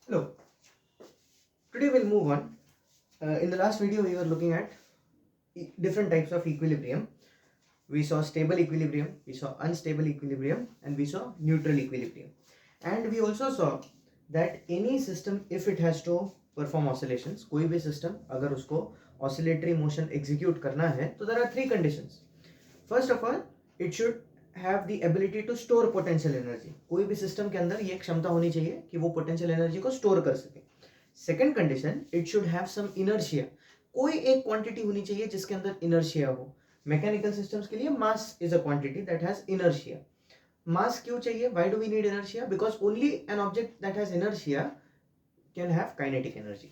Hello, today we'll move on. In the last video, we were looking at different types of equilibrium. We saw stable equilibrium, we saw unstable equilibrium, and we saw neutral equilibrium. And we also saw that any system, if it has to perform oscillations, कोई भी system अगर उसको oscillatory motion execute करना है, तो there are three conditions. First of all, it should have the ability to store potential energy. कोई भी system के अंदर ये क्षमता होनी चाहिए कि वो potential energy को store कर सके. Second condition, it should have some inertia. कोई एक क्वांटिटी होनी चाहिए जिसके अंदर इनर्शिया हो. मैकेनिकल सिस्टम्स के लिए mass is a quantity that has inertia. Mass क्यों चाहिए? Why do we need inertia? Because only an object that has inertia can have kinetic energy,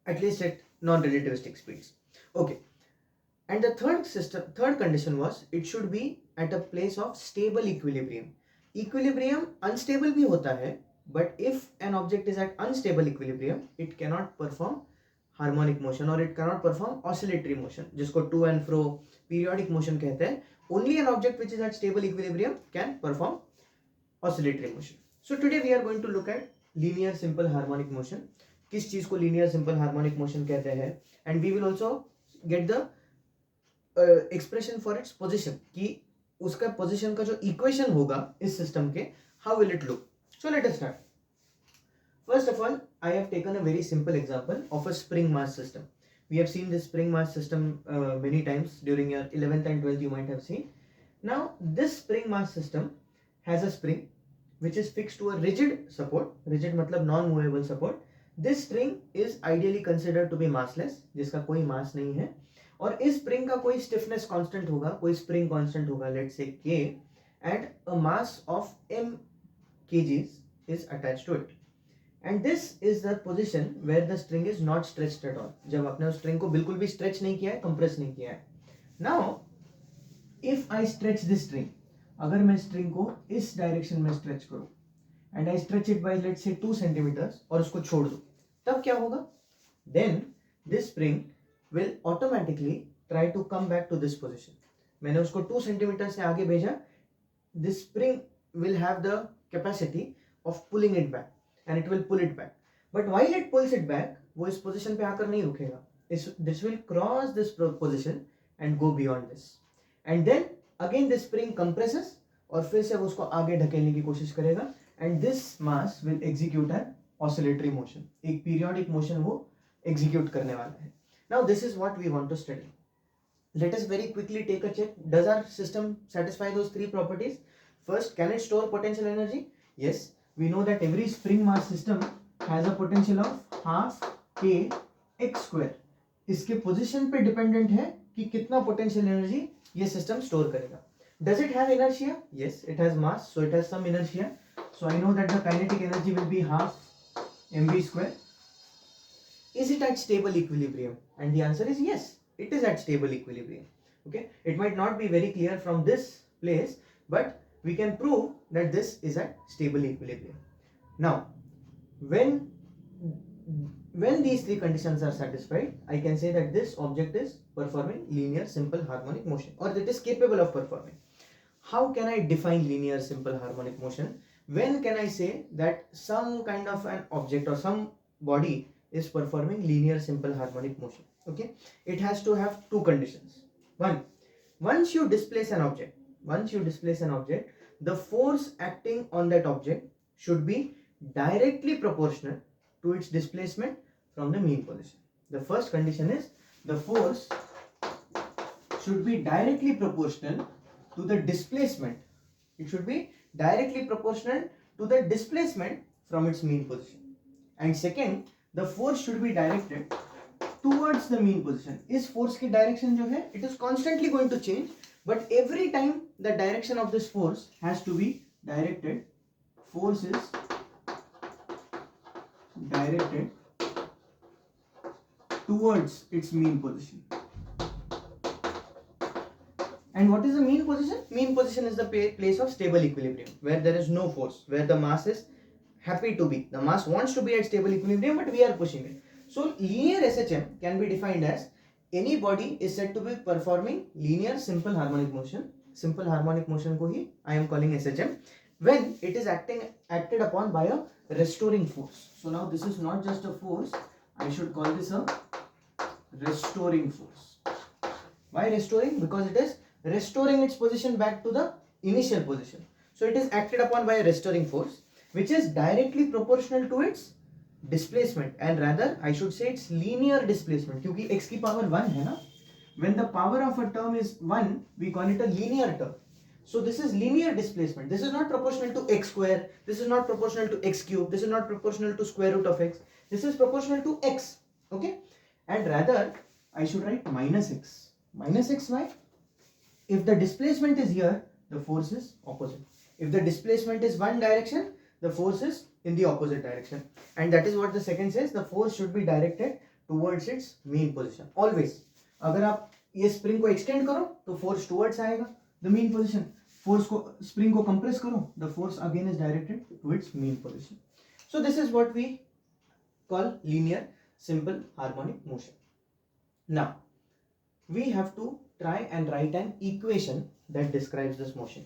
at least at non relativistic speeds. Okay, and the third condition was it should be at a place of stable equilibrium. Equilibrium unstable भी होता है, but if an object is at unstable equilibrium, it cannot perform harmonic motion or it cannot perform oscillatory motion, जिसको to and fro periodic motion कहते हैं. Only an object which is at stable equilibrium can perform oscillatory motion. So today we are going to look at linear simple harmonic motion. किस चीज को linear simple harmonic motion कहते हैं, and we will also get the expression for its position, कि उसका position का जो equation होगा इस सिस्टम के, how will it look. So let us start. First of all, I have taken a very simple example of a spring mass system. We have seen this spring mass system many times during your 11th and 12th. You might have seen. Now this spring mass system has a spring which is fixed to a rigid support. Rigid मतलब non movable support. This string is ideally considered to be massless, जिसका कोई मास नहीं है. और इस spring का कोई stiffness constant होगा, कोई स्प्रिंग कांस्टेंट होगा, let's say k, and a mass of m kgs is attached to it. And this is the position where the string is not stretched at all. जब आपने उस string को बिल्कुल भी stretch नहीं किया है, कंप्रेस नहीं किया है. Now if I stretch this string, अगर मैं स्ट्रिंग को इस डायरेक्शन में स्ट्रेच करूं and I stretch it by let's say 2 centimetres और उसको छोड़ दूं, तब क्या होगा? Then this spring will automatically try to come back to this position. मैंने उसको 2 सेंटीमीटर से आगे भेजा. This spring will have the capacity of pulling it back and it will pull it back. But while it pulls it back, वो इस position पे आकर नहीं रुकेगा. This will cross this position and go beyond this. And then again this spring compresses और फिर से वो उसको आगे ढकेलने की कोशिश करेगा. And this mass will execute an oscillatory motion. एक periodic motion वो execute करने वाला है. Now this is what we want to study. Let us very quickly take a check. Does our system satisfy those three properties? First, can it store potential energy? Yes. We know that every spring mass system has a potential of half k x square. इसके position पे dependent है कि कितना potential energy ये system store करेगा. Does it have inertia? Yes, it has mass, so it has some inertia. So I know that the kinetic energy will be half mv square. Is it at stable equilibrium? And the answer is yes, it is at stable equilibrium. Okay, it might not be very clear from this place, but we can prove that this is at stable equilibrium. Now when these three conditions are satisfied, I can say that this object is performing linear simple harmonic motion, or it is capable of performing. How can I define linear simple harmonic motion? When can I say that some kind of an object or some body is performing linear simple harmonic motion? Okay, it has to have two conditions. One, once you displace an object, the force acting on that object should be directly proportional to its displacement from the mean position. The first condition is the force should be directly proportional to the displacement. It should be directly proportional to the displacement from its mean position. And second, the force should be directed towards the mean position. इस force की direction जो है, it is constantly going to change, but every time the direction of this force has to be directed. Force is directed towards its mean position. And what is the mean position? Mean position is the place of stable equilibrium, where there is no force, where the mass is happy to be. The mass wants to be at stable equilibrium, but we are pushing it. So linear SHM can be defined as any body is said to be performing linear simple harmonic motion. Simple harmonic motion को ही I am calling SHM. when it is acted upon by a restoring force. So now this is not just a force, I should call this a restoring force. Why restoring? Because it is restoring its position back to the initial position. So it is acted upon by a restoring force which is directly proportional to its displacement, and rather I should say its linear displacement, क्योंकि x की power 1 है ना. When the power of a term is 1, we call it a linear term. So this is linear displacement. This is not proportional to x square. This is not proportional to x cube. This is not proportional to square root of x. This is proportional to x. Okay? And rather, I should write minus x. Minus x, why? If the displacement is here, the force is opposite. If the displacement is one direction, the force is in the opposite direction. And that is what the second says. The force should be directed towards its mean position. Always. अगर आप ये spring को extend करो तो force towards आएगा the mean position. Force को spring को compress करो, the force again is directed towards mean position. So this is what we call linear simple harmonic motion. Now we have to try and write an equation that describes this motion.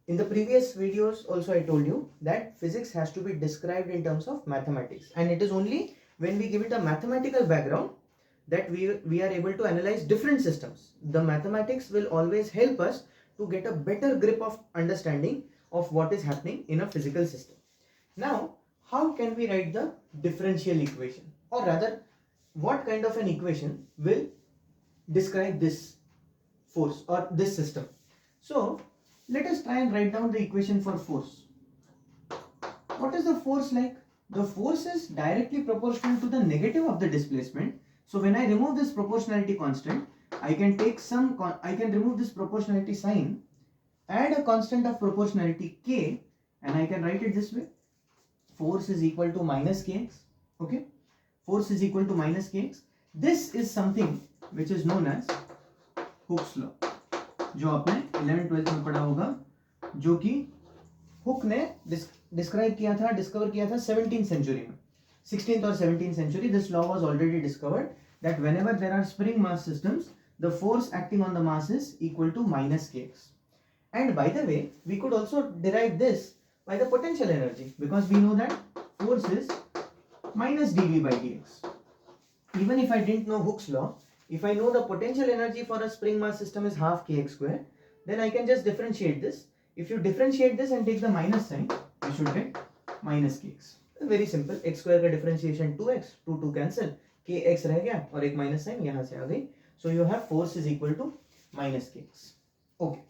In the previous videos also I told you that physics has to be described in terms of mathematics, and it is only when we give it a mathematical background that we are able to analyze different systems. The mathematics will always help us to get a better grip of understanding of what is happening in a physical system. Now, how can we write the differential equation, or rather what kind of an equation will describe this force or this system? So let us try and write down the equation for force. What is the force like? The force is directly proportional to the negative of the displacement. So when I remove this proportionality constant, I can remove this proportionality sign, add a constant of proportionality k, and I can write it this way. Force is equal to minus kx. Okay, force is equal to minus kx. This is something which is known as Hooke's law, जो आपने 11th-12th में पढ़ा होगा, जो कि hook ने describe किया था, डिस्कवर किया था 17th सेंचुरी में. 16th और 17th century, this law was already discovered that whenever there are spring mass systems, the force acting on the mass is equal to minus kx. And by the way, we could also derive this by the potential energy, because we know that force is minus dv by dx. Even if I didn't know Hooke's law, if I know the potential energy for a spring mass system is half kx square, then I can just differentiate this. If you differentiate this and take the minus sign, you should get minus kx. Very simple. x square का differentiation 2x, 2 cancel, kx रह गया और एक minus sign यहाँ से आ गई. So you have force is equal to minus kx. Okay.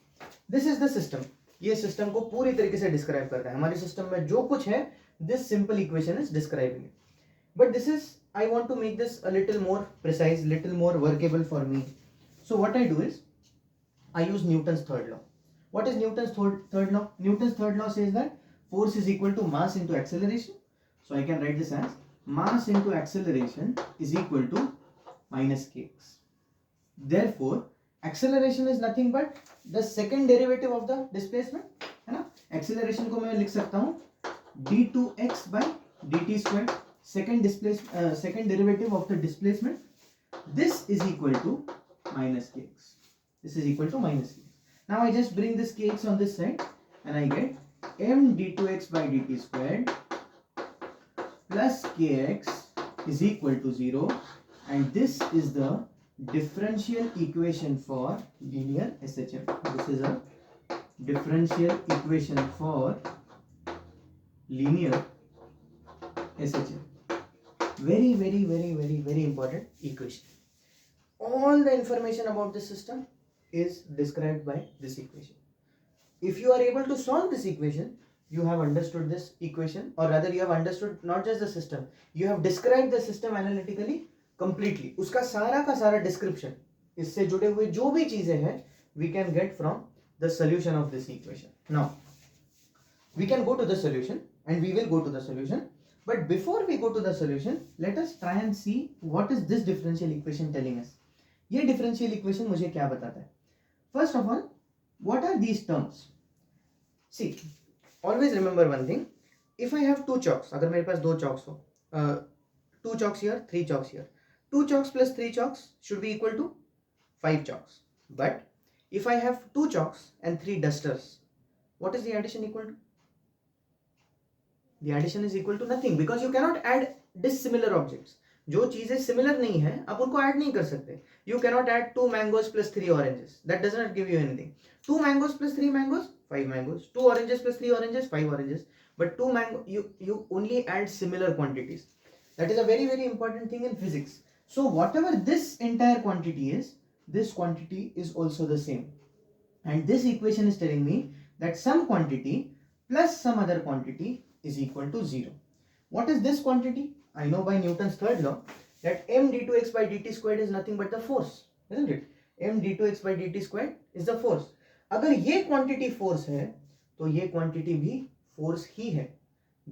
This is the system. ये system को पूरी तरीके से describe करता है. हमारे system में जो कुछ है, this simple equation is describing it. But this is, I want to make this a little more precise, little more workable for me. So what I do is, I use Newton's third law. What is Newton's third law? Newton's third law says that force is equal to mass into acceleration. So I can write this as mass into acceleration is equal to minus kx. Therefore, acceleration is nothing but the second derivative of the displacement. है ना? Acceleration को मैं लिख सकता हूँ d2x by dt squared. Second derivative of the displacement. This is equal to minus kx. This is equal to minus kx. Now I just bring this kx on this side and I get m d2x by dt squared plus kx is equal to 0, and this is the differential equation for linear SHM. This is a differential equation for linear SHM. Very, very, very, very, very important equation. All the information about this system is described by this equation. If you are able to solve this equation, you have understood this equation, or rather you have understood not just the system, you have described the system analytically completely. उसका सारा का सारा description, इससे जुड़े हुए जो भी चीजें हैं, we can get from the solution of this equation. Now, we can go to the solution, and we will go to the solution. But before we go to the solution, let us try and see what is this differential equation telling us. ये differential equation मुझे क्या बताता है? First of all, what are these terms? See, always remember one thing. If I have two chalks, अगर मेरे पास दो chalks हो, 2 chalks here, 3 chalks here, 2 chalks plus 3 chalks should be equal to 5 chalks. But if I have 2 chalks and 3 dusters, what is the addition equal to? The addition is equal to nothing because you cannot add dissimilar objects. जो चीजें similar नहीं है आप उनको add नहीं कर सकते. You cannot add 2 mangoes plus 3 oranges. That does not give you anything. 2 mangoes plus 3 mangoes, 5 mangoes. 2 oranges plus 3 oranges, 5 oranges. But 2 mango, you only add similar quantities. That is a very, very important thing in physics. So whatever this entire quantity is, this quantity is also the same. And this equation is telling me that some quantity plus some other quantity is equal to 0. What is this quantity? I know by Newton's third law that m d2x by dt squared is nothing but the force, isn't it? m d2x by dt squared is the force. अगर ये quantity force है तो ये quantity भी force ही है.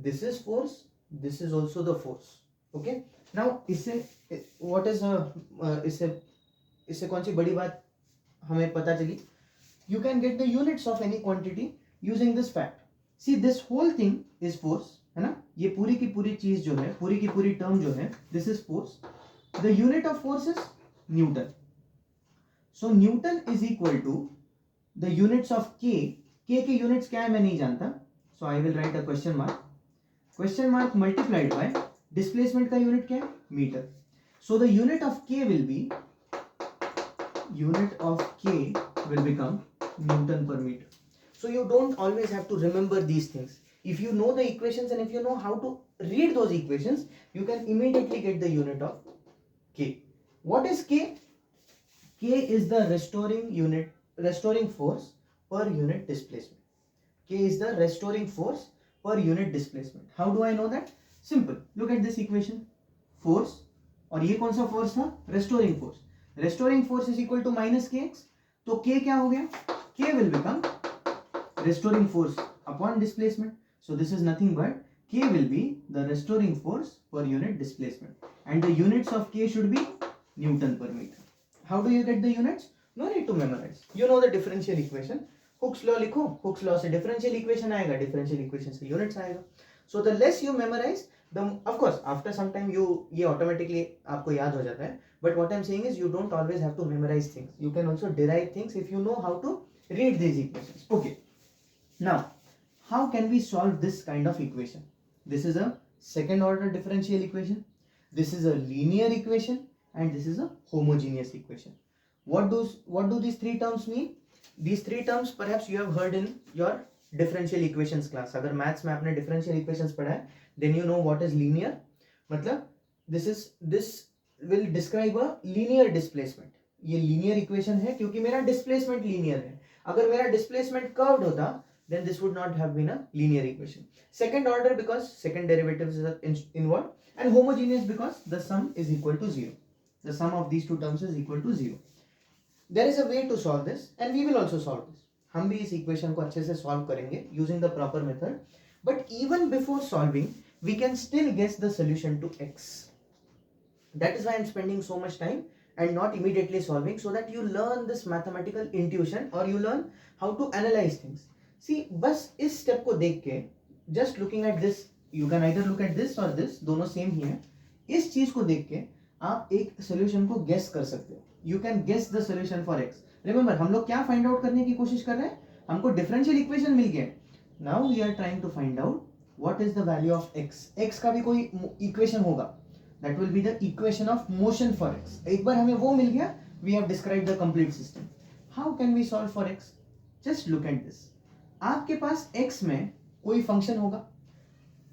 This is force, this is also the force. Okay? Now इससे what is इससे कौन सी बड़ी बात हमें पता चली? You can get the units of any quantity using this fact. See, this whole thing is force, है ना? ये पूरी की पूरी चीज जो है, पूरी की पूरी टर्म जो है, this is force. The unit of force is Newton. So Newton is equal to the units of K. K के units क्या है मैं नहीं जानता. So I will write a question mark. Question mark multiplied by displacement का unit क्या है? Meter. So the unit of K will be, unit of K will become Newton per meter. So you don't always have to remember these things. If you know the equations and if you know how to read those equations, you can immediately get the unit of K. What is K? K is the restoring force per unit displacement. K is the restoring force per unit displacement. How do I know that? Simple. Look at this equation. Force, और ये कौन सा force था? Restoring force. Restoring force is equal to minus kx. तो K क्या हो गया? K will become restoring force upon displacement. So this is nothing but K will be the restoring force per unit displacement. And the units of K should be Newton per meter. How do you get the units? No need to memorize. You know the differential equation. Hooke's law लिखो. Hooke's law से differential equation आएगा. Differential equation से units आएगा. So the less you memorize, the of course after some time ये automatically आपको याद हो जाता है. But what I'm saying is you don't always have to memorize things. You can also derive things if you know how to read these equations. Okay. Now, how can we solve this kind of equation? This is a second order differential equation. This is a linear equation and this is a homogeneous equation. What do these three terms mean? These three terms perhaps you have heard in your differential equations class. अगर maths में आपने differential equations पढ़ा है, then you know what is linear. मतलब this will describe a linear displacement. ये linear equation है क्योंकि मेरा displacement linear है. अगर मेरा displacement curved होता, then this would not have been a linear equation. Second order because second derivatives are involved, and homogeneous because the sum is equal to 0. The sum of these two terms is equal to 0. There is a way to solve this and we will also solve this. हम भी इस equation को अच्छे से solve करेंगे using the proper method. But even before solving, we can still guess the solution to x. That is why I am spending so much time and not immediately solving, so that you learn this mathematical intuition or you learn how to analyze things. See, बस इस step को देख के, just looking at this, you can either look at this or this, दोनों same ही है. इस चीज को देख के आप एक solution को guess कर सकते हो. You can guess the solution for x. Remember, हम लोग क्या find out करने की कोशिश कर रहे हैं? हमको differential equation मिल गया. Now we are trying to find out what is the value of x. x का भी कोई equation होगा. That will be the equation of motion for x. एक बार हमें वो मिल गया, we have described the complete system. How can we solve for x? Just look at this. आपके पास x में कोई function होगा.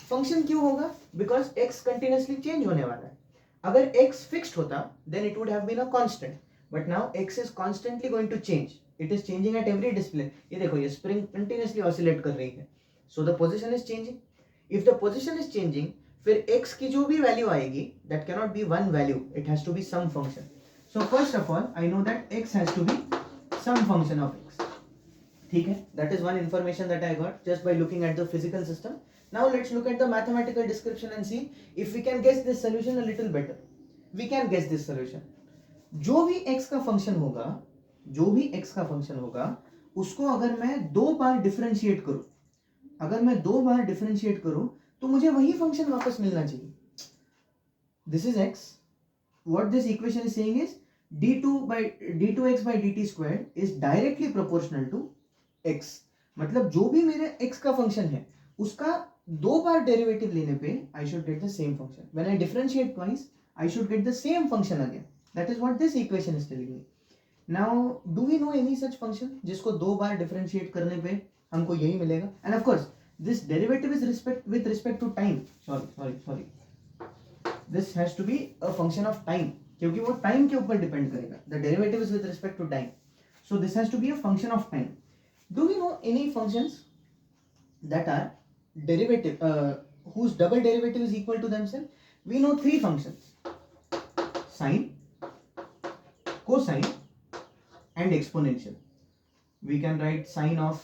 Function क्यों होगा? Because x continuously change होने वाला है. अगर x fixed होता, then it would have been a constant. But now x is constantly going to change. It is changing at every display. ये देखो, ये spring continuously oscillate कर रही है. So the position is changing. If the position is changing, फिर x की जो भी value आएगी, that cannot be one value. It has to be some function. So first of all, I know that x has to be some function of x. ठीक है? That is one information that I got just by looking at the physical system. Now let's look at the mathematical description and see if we can guess this solution a little better. We can guess this solution. जो भी x का function होगा, उसको अगर मैं दो बार differentiate करूं, तो मुझे वही फंक्शन वापस मिलना चाहिए. This is x. What this equation is saying is d2x by dt squared is directly proportional to x. मतलब जो भी मेरे x का फंक्शन है, उसका दो बार डेरिवेटिव लेने पे I should get the same function. When I differentiate twice, I should get the same function again. That is what this equation is telling me. Now, do we know any such function जिसको दो बार differentiate करने पे हमको यही मिलेगा? And of course, this derivative is with respect to time. Sorry. This has to be a function of time क्योंकि वो time के ऊपर depend करेगा. The derivative is with respect to time. So this has to be a function of time. Do we know any functions that are derivative whose double derivative is equal to themselves? We know three functions: sine, cosine, and exponential. We can write sine of,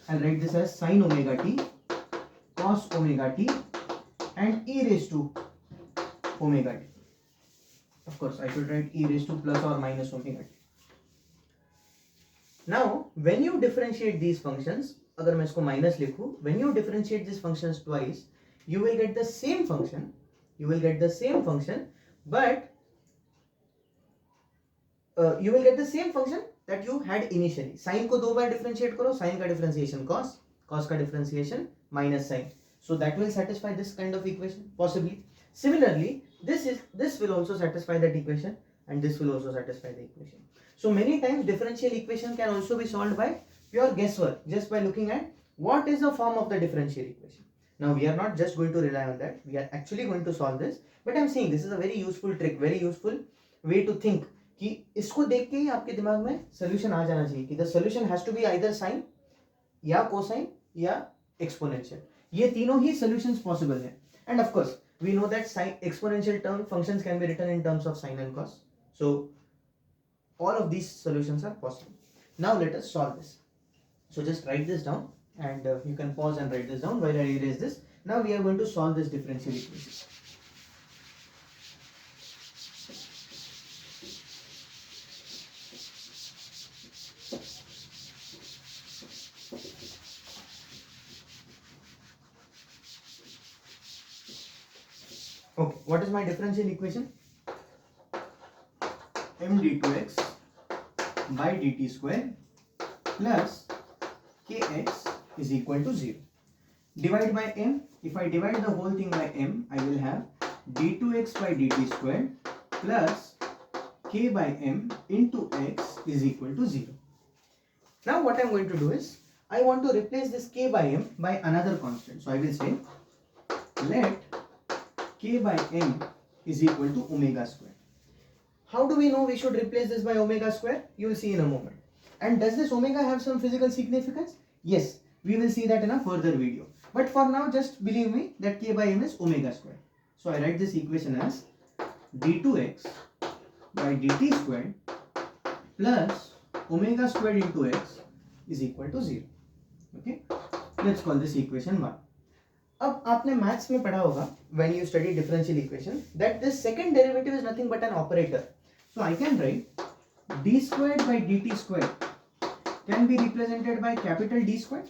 I'll write this as sine omega t, cos omega t, and e raised to omega t. Of course, I should write e raised to plus or minus omega t. Now, when you differentiate these functions, अगर मैं इसको minus लिखूं, when you differentiate these functions twice, you will get the same function. But you will get the same function that you had initially. Sine को दो बार differentiate करो, sine का differentiation cos, cos का differentiation minus sine. So that will satisfy this kind of equation, possibly. Similarly, this will also satisfy that equation, and this will also satisfy the equation. So many times differential equation can also be solved by pure guesswork, just by looking at what is the form of the differential equation. Now we are not just going to rely on that, we are actually going to solve this, but I am saying this is a very useful trick, very useful way to think कि इसको देख के ही आपके दिमाग में solution आ जाना चाहिए कि the solution has to be either sine या cosine या exponential. ये तीनों ही solutions possible हैं. And of course we know that sine exponential term functions can be written in terms of sine and cos. So all of these solutions are possible. Now let us solve this. So just write this down, and you can pause and write this down while I erase this. Now we are going to solve this differential equation. Okay, what is my differential equation? M d2x by dt square plus kx is equal to 0. Divide by m. If I divide the whole thing by m, I will have d2x by dt square plus k by m into x is equal to 0. Now what I am going to do is, I want to replace this k by m by another constant. So I will say, let k by m is equal to omega square. How do we know we should replace this by omega square? You will see in a moment. And does this omega have some physical significance? Yes, we will see that in a further video. But for now, just believe me that k by m is omega square. So I write this equation as d2x by dt squared plus omega squared into x is equal to 0. Okay, let's call this equation 1. अब आपने maths में पढ़ा होगा when you study differential equation that this second derivative is nothing but an operator. So I can write d squared by dt squared can be represented by capital D squared.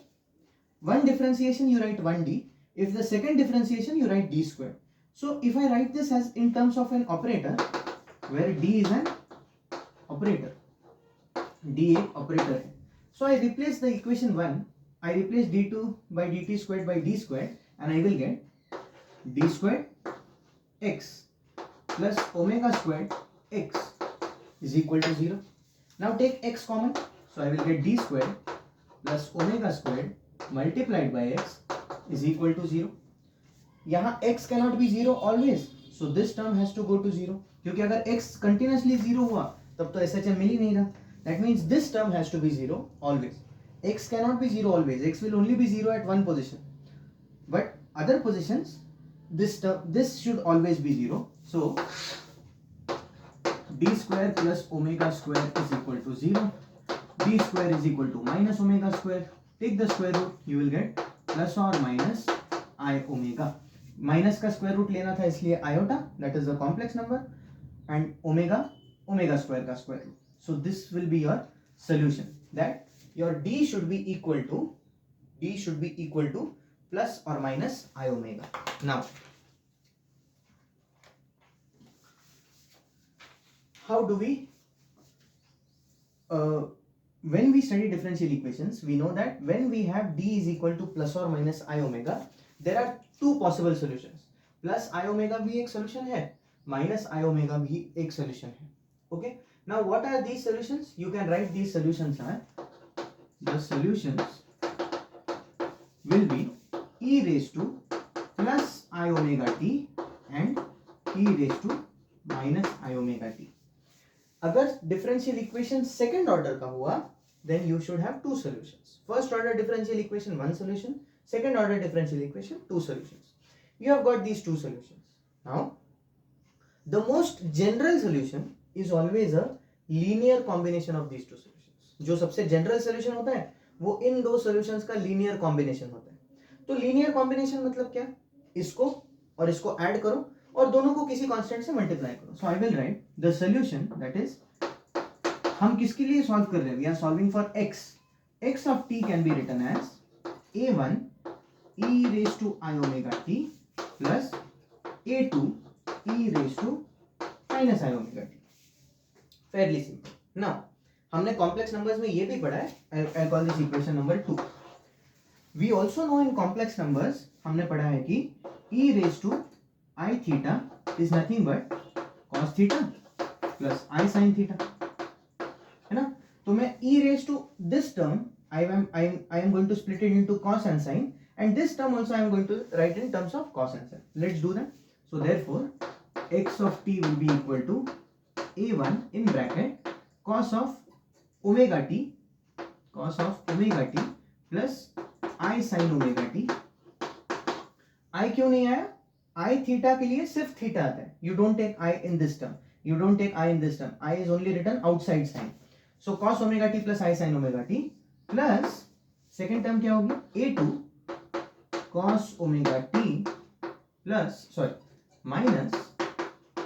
One differentiation you write 1d. If the second differentiation you write d squared. So if I write this as in terms of an operator where d is an operator, d एक operator है. So I replace the equation 1. I replace d2 by dt squared by d squared, and I will get d squared x plus omega squared x is equal to 0. Now take x common. So I will get d squared plus omega squared multiplied by x is equal to 0. यहाँ x cannot be 0 always. So this term has to go to 0. क्योंकि अगर x continuously 0 हुआ तब तो SHM मिल ही नहीं रहा. That means this term has to be 0 always. X cannot be 0 always. X will only be 0 at one position. But other positions, this should always be 0. So d square plus omega square is equal to 0. D square is equal to minus omega square. Take the square root, you will get plus or minus I omega. Minus का square root लेना था इसलिए iota, that is the complex number, and omega square का square root. So this will be your solution, that your d should be equal to plus or minus I omega. Now how do we when we study differential equations, we know that when we have d is equal to plus or minus I omega, there are two possible solutions. Plus I omega भी एक solution है, minus I omega भी एक solution है. Okay. Now what are these solutions? You can write these solutions are, the solutions will be e raised to plus I omega t and e raised to minus I omega t. अगर differential equation second order का हुआ, then you should have two solutions. First order differential equation one solution, second order differential equation two solutions. You have got these two solutions. Now the most general solution is always a linear combination of these two solutions. जो सबसे general solution होता है वो इन दो solutions का linear combination होता है. तो linear combination मतलब क्या? इसको और इसको add करो और दोनों को किसी कांस्टेंट से मल्टीप्लाई करो. So I will write the solution that is, हम किसके लिए सॉल्व कर रहे हैं? We are solving for x. x of t can be written as a1 e raise to I omega t plus a2 e raise to minus I omega t. Fairly simple. Now हमने complex numbers में ये भी पढ़ा है. I call this equation number 2. We also know in complex numbers हमने पढ़ा है कि e raise to I theta is nothing but cos theta plus I sin theta, है ना? तो मैं e raised to this term I am going to split it into cos and sin, and this term also I am going to write in terms of cos and sin. Let's do that. So therefore x of t will be equal to a1 in bracket cos of omega t plus I sin omega t. I क्यों नहीं आया? I theta के लिए सिर्फ theta आता है. You don't take I in this term. I is only written outside sign. So cos omega t plus I sin omega t plus second term क्या होगी? a2 cos omega t plus minus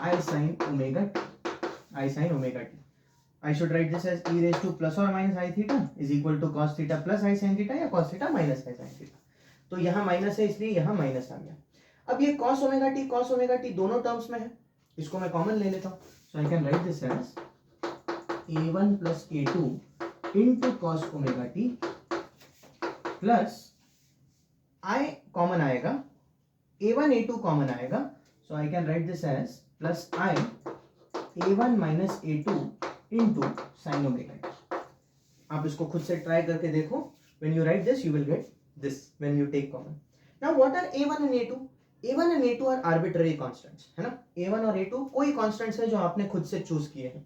I sin omega t. I should write this as e raised to plus or minus I theta is equal to cos theta plus I sin theta या cos theta minus I sin theta. तो यहाँ minus है इसलिए यहाँ minus आ गया. अब ये cos omega t दोनों टर्म्स में है, इसको मैं कॉमन ले लेता हूँ. So I can write this as a1 plus a2 into cos omega t plus I common आएगा, a1 a2 कॉमन आएगा. So I can write this as plus I a1 minus a2 into sine omega t. आप इसको खुद से try करके देखो. When you write this you will get this when you take common. Now what are a1 and a2? A1 and A2 are arbitrary constants, है ना? A1 और A2 कोई constants है जो आपने खुद से चूज किए हैं.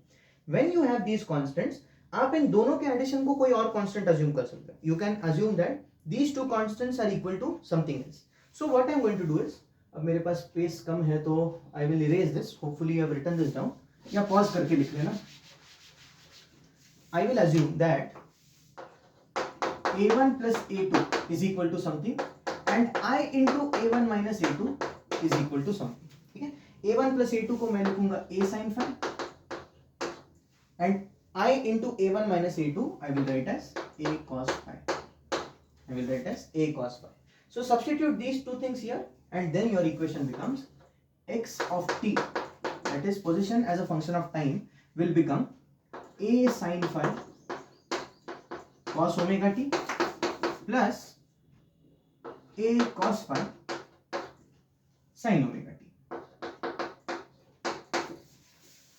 When you have these constants, आप इन दोनों के एडिशन को कोई और constant assume कर सकते हैं. You can assume that these two constants are equal to something else. So what I am going to do is, अब मेरे पास स्पेस कम है तो I will erase this. Hopefully you have written this down. या pause करके लिख लेना. I will assume that A1 plus A2 is equal to something and I into a1 minus a2 is equal to something. ठीक है? a1 plus a2 को मैं लिखूंगा a sin phi and I into a1 minus a2 I will write as a cos phi. So substitute these two things here and then your equation becomes x of t, that is position as a function of time, will become a sin phi cos omega t plus a cos phi sin omega t.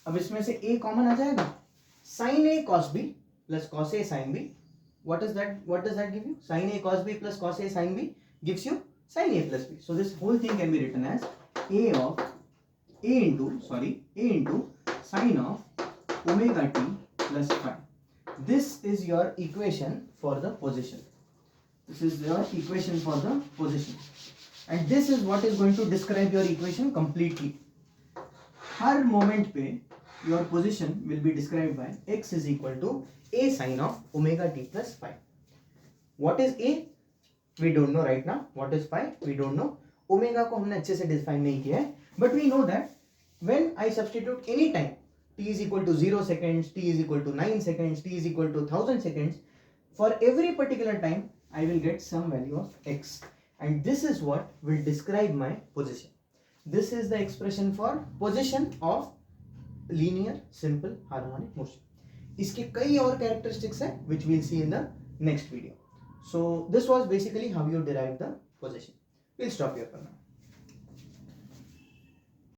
अब इसमें से a common आ जाएगा. sin a cos b plus cos a sin b. What does that give you? Sin a cos b plus cos a sin b gives you sin a plus b. So this whole thing can be written as a into sin of omega t plus phi. This is your equation for the position. And this is what is going to describe your equation completely. Her moment पे your position will be described by x is equal to a sin of omega t plus phi. What is a? We don't know right now. What is phi? We don't know. Omega को हमने अच्छे से define नहीं किया है, but we know that when I substitute any time t is equal to 0 seconds, t is equal to 9 seconds, t is equal to 1000 seconds, for every particular time I will get some value of x, and this is what will describe my position. This is the expression for position of linear simple harmonic motion. इसके कई और characteristics हैं which we'll see in the next video. So this was basically how you derive the possession. We'll stop here for now.